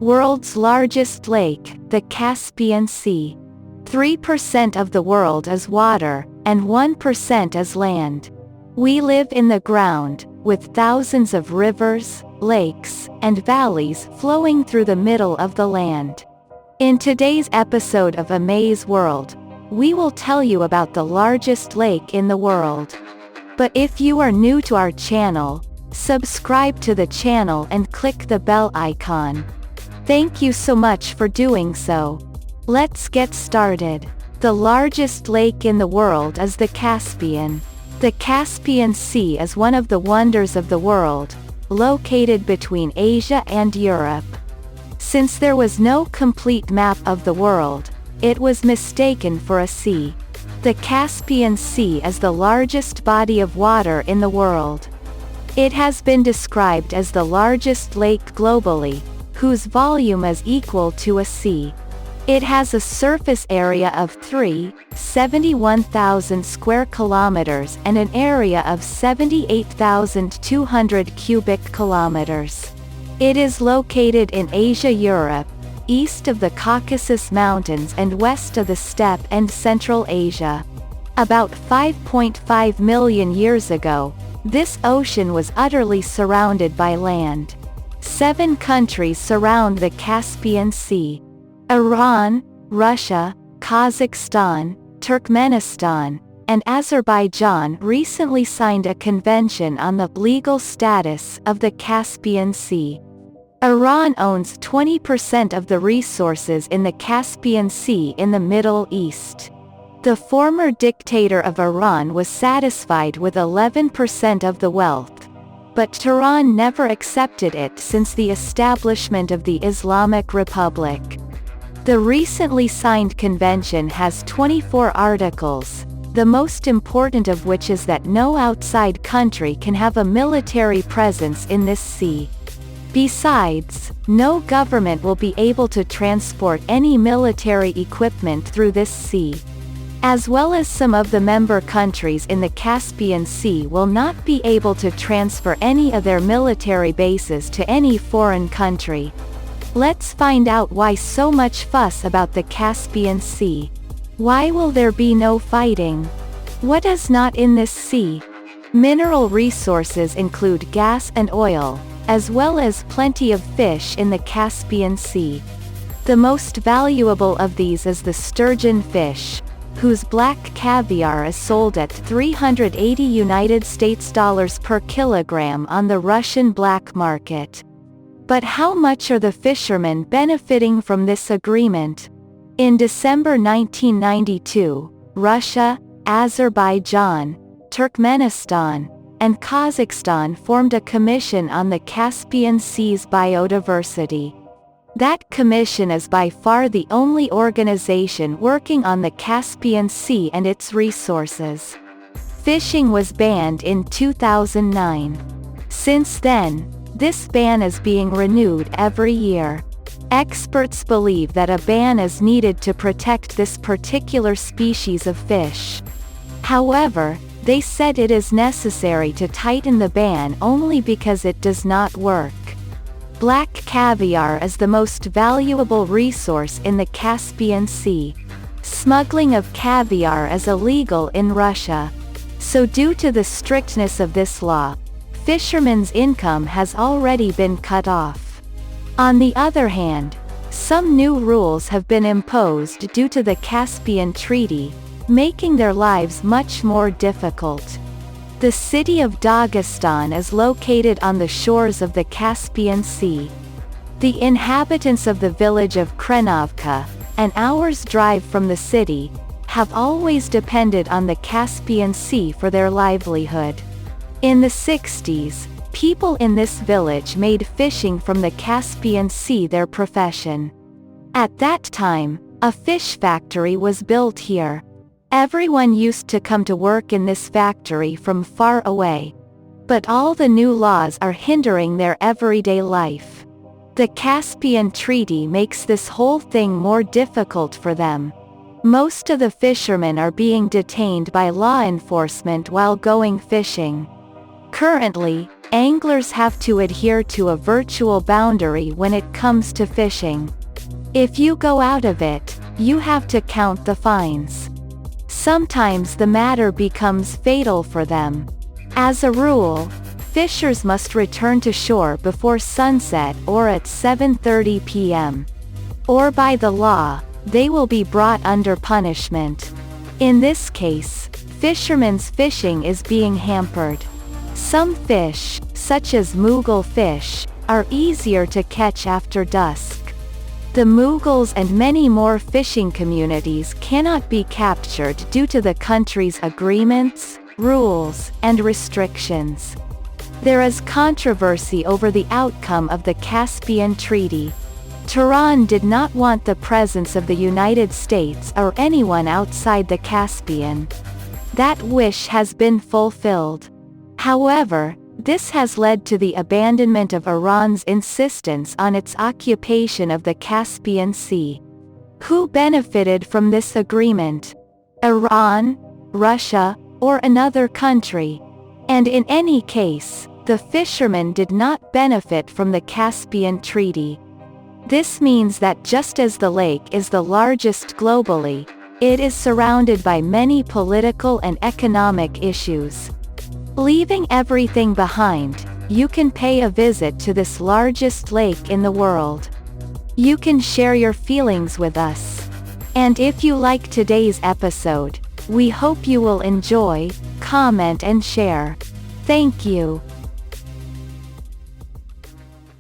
World's largest lake, the Caspian Sea. 3% of the world is water, and 1% is land. We live in the ground, with thousands of rivers, lakes, and valleys flowing through the middle of the land. In today's episode of Amaze World, we will tell you about the largest lake in the world. But if you are new to our channel, subscribe to the channel and click the bell icon. Thank you so much for doing so. Let's get started. The largest lake in the world is the Caspian. The Caspian Sea is one of the wonders of the world, located between Asia and Europe. Since there was no complete map of the world, it was mistaken for a sea. The Caspian Sea is the largest body of water in the world. It has been described as the largest lake globally, whose volume is equal to a sea. It has a surface area of 371,000 square kilometers and an area of 78,200 cubic kilometers. It is located in Asia, Europe, east of the Caucasus Mountains and west of the steppe and Central Asia. About 5.5 million years ago, this ocean was utterly surrounded by land. 7 countries surround the Caspian Sea: Iran, Russia, Kazakhstan, Turkmenistan, and Azerbaijan recently signed a convention on the legal status of the Caspian Sea. Iran owns 20% of the resources in the Caspian Sea in the Middle East. The former dictator of Iran was satisfied with 11% of the wealth, but Tehran never accepted it since the establishment of the Islamic Republic. The recently signed convention has 24 articles, the most important of which is that no outside country can have a military presence in this sea. Besides, no government will be able to transport any military equipment through this sea. As well as some of the member countries in the Caspian Sea will not be able to transfer any of their military bases to any foreign country. Let's find out why so much fuss about the Caspian Sea. Why will there be no fighting? What is not in this sea? Mineral resources include gas and oil, as well as plenty of fish in the Caspian Sea. The most valuable of these is the sturgeon fish, whose black caviar is sold at $380 per kilogram on the Russian black market. But how much are the fishermen benefiting from this agreement? In December 1992, Russia, Azerbaijan, Turkmenistan, and Kazakhstan formed a commission on the Caspian Sea's biodiversity. That commission is by far the only organization working on the Caspian Sea and its resources. Fishing was banned in 2009. Since then, this ban is being renewed every year. Experts believe that a ban is needed to protect this particular species of fish. However, they said it is necessary to tighten the ban only because it does not work. Black caviar is the most valuable resource in the Caspian Sea. Smuggling of caviar is illegal in Russia. So due to the strictness of this law, fishermen's income has already been cut off. On the other hand, some new rules have been imposed due to the Caspian Treaty, making their lives much more difficult. The city of Dagestan is located on the shores of the Caspian Sea. The inhabitants of the village of Krenovka, an hour's drive from the city, have always depended on the Caspian Sea for their livelihood. In the 60s, people in this village made fishing from the Caspian Sea their profession. At that time, a fish factory was built here. Everyone used to come to work in this factory from far away. But all the new laws are hindering their everyday life. The Caspian Treaty makes this whole thing more difficult for them. Most of the fishermen are being detained by law enforcement while going fishing. Currently, Anglers have to adhere to a virtual boundary when it comes to fishing. If you go out of it, you have to count the fines. Sometimes the matter becomes fatal for them. As a rule, fishers must return to shore before sunset or at 7:30 p.m. Or by the law, they will be brought under punishment. In this case, fishermen's fishing is being hampered. Some fish, such as mughal fish, are easier to catch after dusk. The Mughals and many more fishing communities cannot be captured due to the country's agreements, rules, and restrictions. There is controversy over the outcome of the Caspian Treaty. Tehran did not want the presence of the United States or anyone outside the Caspian. That wish has been fulfilled. However, this has led to the abandonment of Iran's insistence on its occupation of the Caspian Sea. Who benefited from this agreement? Iran, Russia, or another country? And in any case, the fishermen did not benefit from the Caspian Treaty. This means that just as the lake is the largest globally, it is surrounded by many political and economic issues. Leaving everything behind, you can pay a visit to this largest lake in the world. You can share your feelings with us. And if you like today's episode, we hope you will enjoy, comment and share. Thank you.